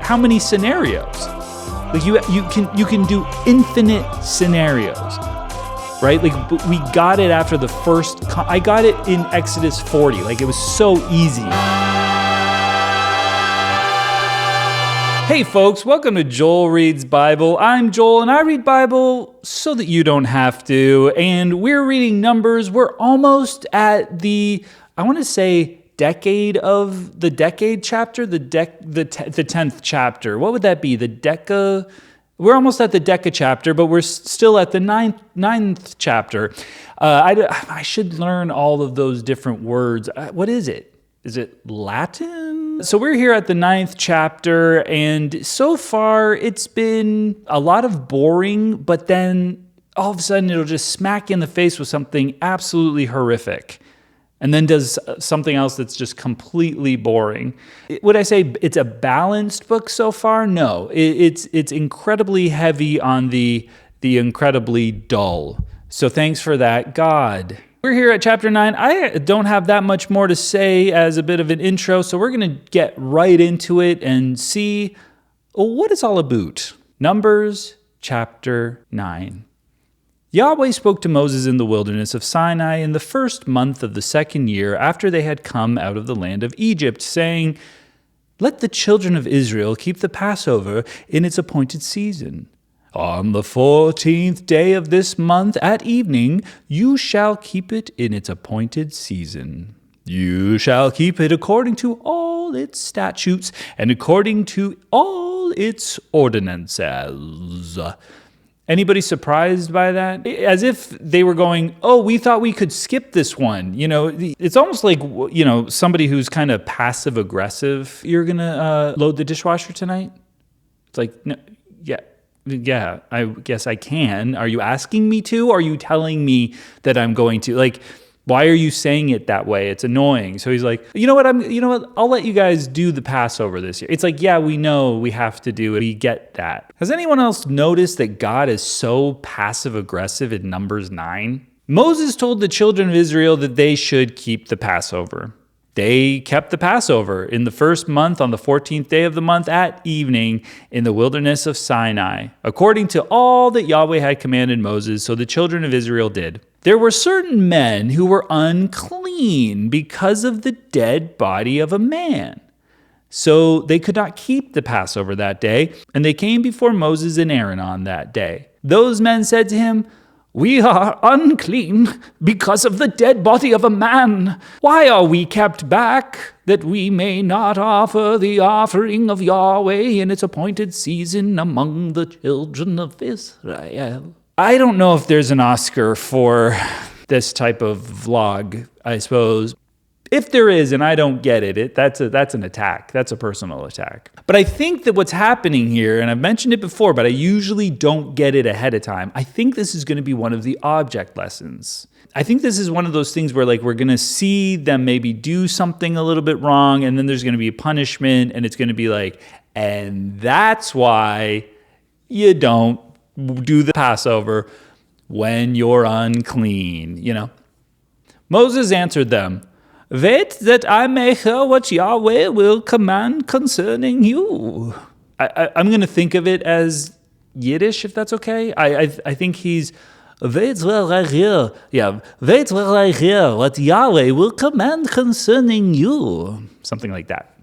how many scenarios? Like you can do infinite scenarios, right? Like we got it after the first. I got it in Exodus 40. Like it was so easy. Hey folks, welcome to Joel Reads Bible. I'm Joel and I read Bible so that you don't have to. And we're reading Numbers. We're almost at the, I want to say, decade chapter, the 10th chapter. What would that be? We're almost at the Deca chapter, but we're still at the ninth chapter. I should learn all of those different words. What is it? Is it Latin? So we're here at the 9th chapter, and so far it's been a lot of boring, but then all of a sudden it'll just smack you in the face with something absolutely horrific, and then does something else that's just completely boring. Would I say it's a balanced book so far? No, it's incredibly heavy on the incredibly dull. So thanks for that, God. We're here at chapter 9. I don't have that much more to say as a bit of an intro, so we're going to get right into it and see what it's all about. Numbers chapter 9. Yahweh spoke to Moses in the wilderness of Sinai in the first month of the second year after they had come out of the land of Egypt, saying, "Let the children of Israel keep the Passover in its appointed season. On the 14th day of this month at evening, you shall keep it in its appointed season. You shall keep it according to all its statutes and according to all its ordinances." Anybody surprised by that? As if they were going, oh, we thought we could skip this one. You know, it's almost like, you know, somebody who's kind of passive aggressive. You're going to load the dishwasher tonight? It's like, no, yeah, I guess I can. Are you asking me to? Or are you telling me that I'm going to? Like, why are you saying it that way? It's annoying. So he's like, you know what? I'll let you guys do the Passover this year. It's like, yeah, we know we have to do it. We get that. Has anyone else noticed that God is so passive aggressive in Numbers 9? Moses told the children of Israel that they should keep the Passover. They kept the Passover in the first month on the 14th day of the month at evening in the wilderness of Sinai, according to all that Yahweh had commanded Moses, so the children of Israel did. There were certain men who were unclean because of the dead body of a man. So they could not keep the Passover that day, and they came before Moses and Aaron on that day. Those men said to him, "We are unclean because of the dead body of a man. Why are we kept back, that we may not offer the offering of Yahweh in its appointed season among the children of Israel?" I don't know if there's an Oscar for this type of vlog, I suppose. If there is, and I don't get it, that's an attack. That's a personal attack. But I think that what's happening here, and I've mentioned it before, but I usually don't get it ahead of time. I think this is going to be one of the object lessons. I think this is one of those things where like we're going to see them maybe do something a little bit wrong, and then there's going to be a punishment, and it's going to be like, and that's why you don't do the Passover when you're unclean, you know. Moses answered them, "Wait that I may hear what Yahweh will command concerning you." I'm going to think of it as Yiddish, if that's okay. I think he's, wait while I hear. Yeah, wait while I hear what Yahweh will command concerning you. Something like that.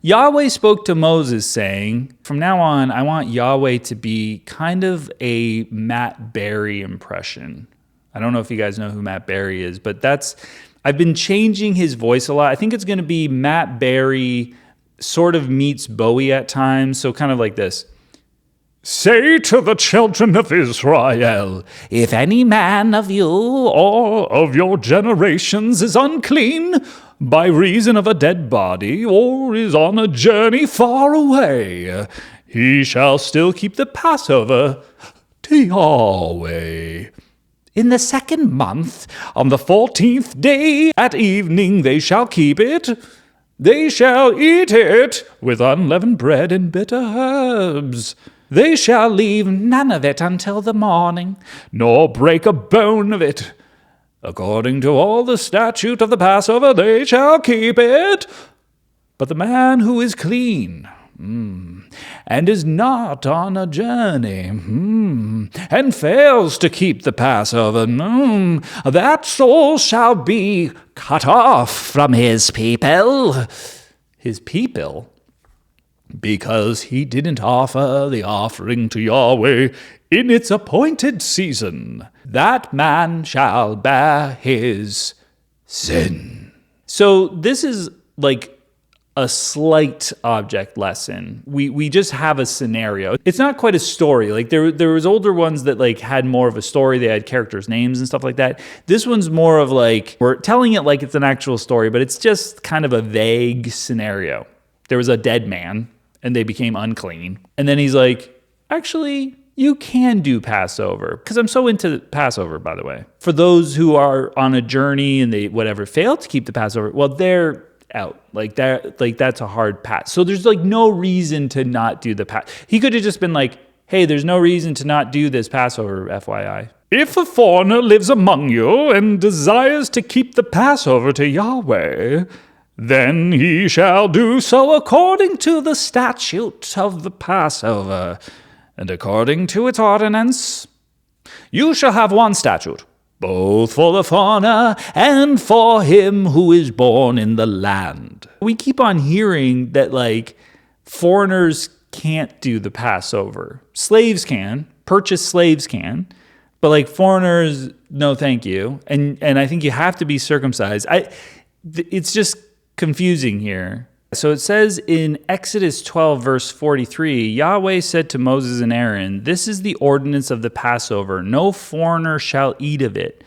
Yahweh spoke to Moses saying, from now on, I want Yahweh to be kind of a Matt Berry impression. I don't know if you guys know who Matt Berry is, but I've been changing his voice a lot. I think it's going to be Matt Berry sort of meets Bowie at times, so kind of like this. "Say to the children of Israel, if any man of you or of your generations is unclean by reason of a dead body or is on a journey far away, he shall still keep the Passover to Yahweh. In the second month, on the 14th day at evening, they shall keep it. They shall eat it with unleavened bread and bitter herbs. They shall leave none of it until the morning, nor break a bone of it. According to all the statute of the Passover, they shall keep it. But the man who is clean and is not on a journey, and fails to keep the Passover, that soul shall be cut off from his people. His people? Because he didn't offer the offering to Yahweh in its appointed season. That man shall bear his sin. So this is like a slight object lesson. We just have a scenario. It's not quite a story. Like there was older ones that like had more of a story. They had characters' names and stuff like that. This one's more of like, we're telling it like it's an actual story, but it's just kind of a vague scenario. There was a dead man and they became unclean. And then he's like, actually, you can do Passover. Because I'm so into Passover, by the way. For those who are on a journey and they fail to keep the Passover, well, they're out. Like that's a hard pass. So there's like no reason to not do the pass. He could have just been like, hey, there's no reason to not do this Passover, FYI. If a foreigner lives among you and desires to keep the Passover to Yahweh, then he shall do so according to the statute of the Passover, and according to its ordinance. You shall have one statute, both for the foreigner and for him who is born in the land. We keep on hearing that, like, foreigners can't do the Passover. Slaves can, purchased slaves can, but, like, foreigners, no thank you. And I think you have to be circumcised. It's just confusing here. So it says in Exodus 12, verse 43, Yahweh said to Moses and Aaron, "This is the ordinance of the Passover. No foreigner shall eat of it,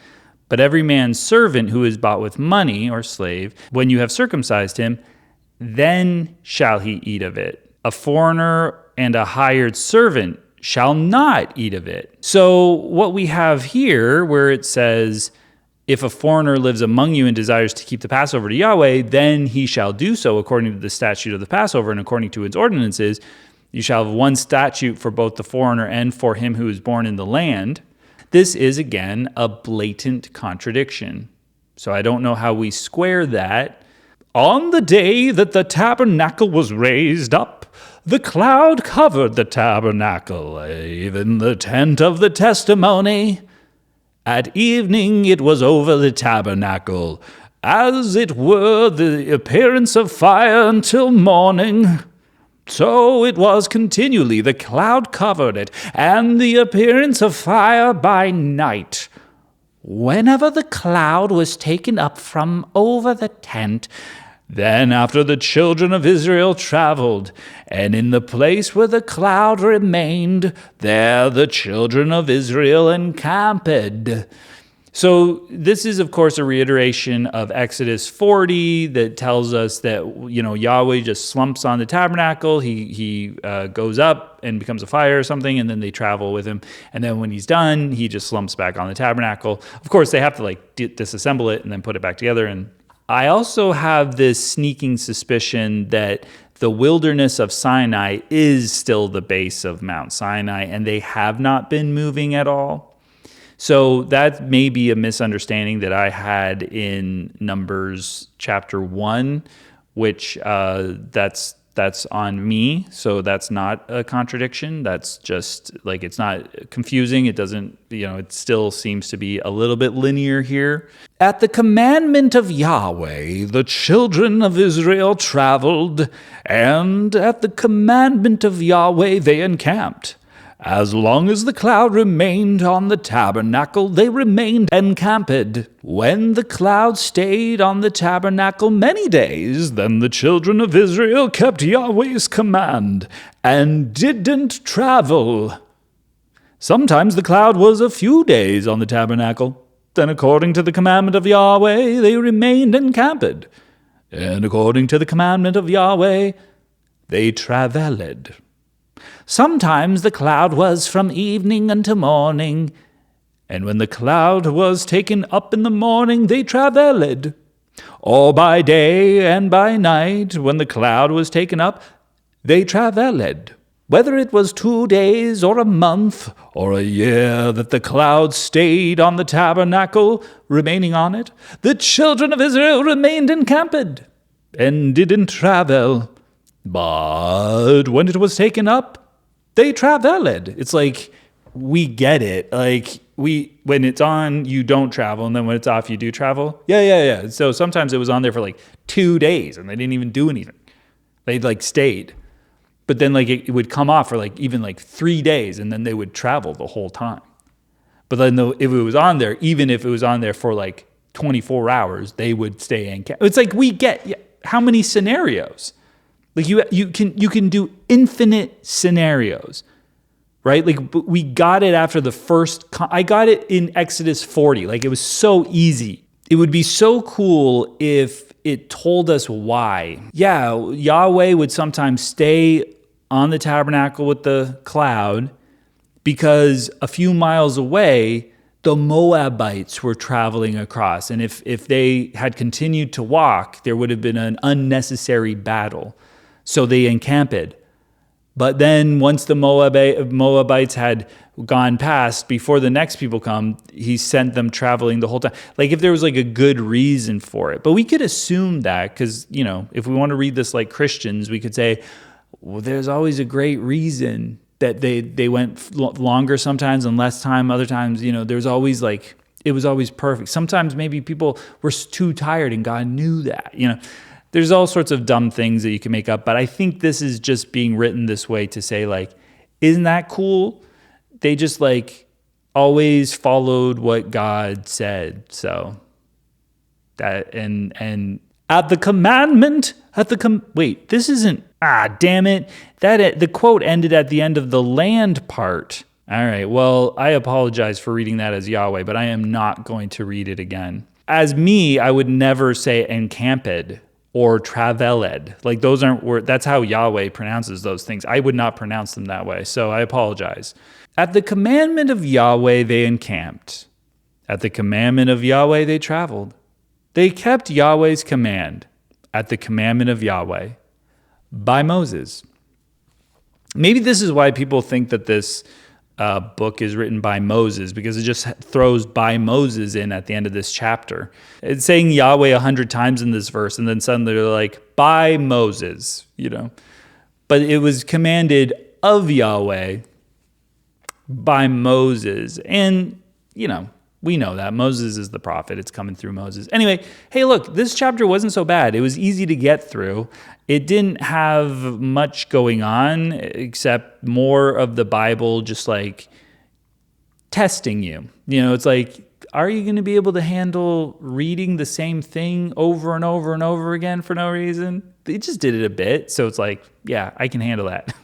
but every man's servant who is bought with money or slave, when you have circumcised him, then shall he eat of it. A foreigner and a hired servant shall not eat of it." So what we have here, where it says, if a foreigner lives among you and desires to keep the Passover to Yahweh, then he shall do so according to the statute of the Passover and according to its ordinances. You shall have one statute for both the foreigner and for him who is born in the land. This is, again, a blatant contradiction. So I don't know how we square that. On the day that the tabernacle was raised up, the cloud covered the tabernacle, even the tent of the testimony. At evening it was over the tabernacle, as it were the appearance of fire until morning. So it was continually, the cloud covered it, and the appearance of fire by night. Whenever the cloud was taken up from over the tent, then after the children of Israel traveled, and in the place where the cloud remained, there the children of Israel encamped. So this is, of course, a reiteration of Exodus 40 that tells us that, Yahweh just slumps on the tabernacle. He goes up and becomes a fire or something, and then they travel with him. And then when he's done, he just slumps back on the tabernacle. Of course, they have to disassemble it and then put it back together. And I also have this sneaking suspicion that the wilderness of Sinai is still the base of Mount Sinai, and they have not been moving at all. So that may be a misunderstanding that I had in Numbers chapter 1, which that's on me. So that's not a contradiction. That's just it's not confusing. It doesn't, it still seems to be a little bit linear here. At the commandment of Yahweh, the children of Israel traveled, and at the commandment of Yahweh they encamped. As long as the cloud remained on the tabernacle, they remained encamped. When the cloud stayed on the tabernacle many days, then the children of Israel kept Yahweh's command and didn't travel. Sometimes the cloud was a few days on the tabernacle. Then according to the commandment of Yahweh, they remained encamped. And according to the commandment of Yahweh, they travelled. Sometimes the cloud was from evening unto morning, and when the cloud was taken up in the morning, they travelled. Or by day and by night, when the cloud was taken up, they travelled. Whether it was 2 days or a month or a year that the cloud stayed on the tabernacle, remaining on it, the children of Israel remained encamped and didn't travel. But when it was taken up, they traveled. It's like, we get it. Like, when it's on, you don't travel, and then when it's off, you do travel. Yeah. So sometimes it was on there for like 2 days, and they didn't even do anything. They like stayed. But then like it would come off for like even like 3 days, and then they would travel the whole time. But then if it was on there, even if it was on there for like 24 hours, they would stay in camp. It's like, we get how many scenarios? Like you can do infinite scenarios, right? Like, but we got it after the first. I got it in Exodus 40. Like, it was so easy. It would be so cool if it told us why. Yeah, Yahweh would sometimes stay on the tabernacle with the cloud because a few miles away, the Moabites were traveling across. And if they had continued to walk, there would have been an unnecessary battle. So they encamped. But then once the Moabites had gone past, before the next people come, he sent them traveling the whole time. Like, if there was like a good reason for it. But we could assume that because, if we want to read this like Christians, we could say, well, there's always a great reason that they went longer sometimes and less time. Other times, there's always like, it was always perfect. Sometimes maybe people were too tired and God knew that, There's all sorts of dumb things that you can make up, but I think this is just being written this way to say, like, isn't that cool? They just like always followed what God said. So that and at the commandment, wait, this isn't, damn it. The quote ended at the end of the land part. All right, well, I apologize for reading that as Yahweh, but I am not going to read it again. As me, I would never say encamped or traveled. Like, those aren't words. That's how Yahweh pronounces those things. I would not pronounce them that way, so I apologize. At the commandment of Yahweh, they encamped. At the commandment of Yahweh, they traveled. They kept Yahweh's command at the commandment of Yahweh by Moses. Maybe this is why people think that this book is written by Moses, because it just throws by Moses in at the end of this chapter. It's saying Yahweh 100 times in this verse, and then suddenly they're like, by Moses, But it was commanded of Yahweh by Moses. And, we know that. Moses is the prophet. It's coming through Moses. Anyway, hey, look, this chapter wasn't so bad. It was easy to get through. It didn't have much going on except more of the Bible just like testing you. It's like, are you going to be able to handle reading the same thing over and over and over again for no reason? It just did it a bit. So it's like, yeah, I can handle that.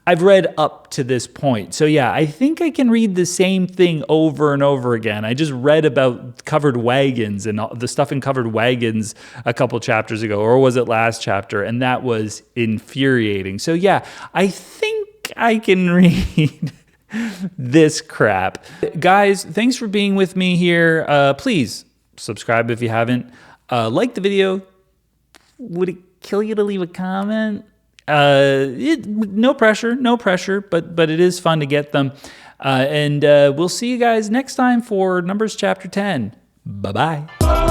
I've read up to this point. So yeah, I think I can read the same thing over and over again. I just read about covered wagons and all the stuff in covered wagons a couple chapters ago, or was it last chapter? And that was infuriating. So yeah, I think I can read this crap. Guys, thanks for being with me here. Please subscribe if you haven't. Like the video. Would it kill you to leave a comment? No pressure, but it is fun to get them. And we'll see you guys next time for Numbers chapter 10. Bye-bye.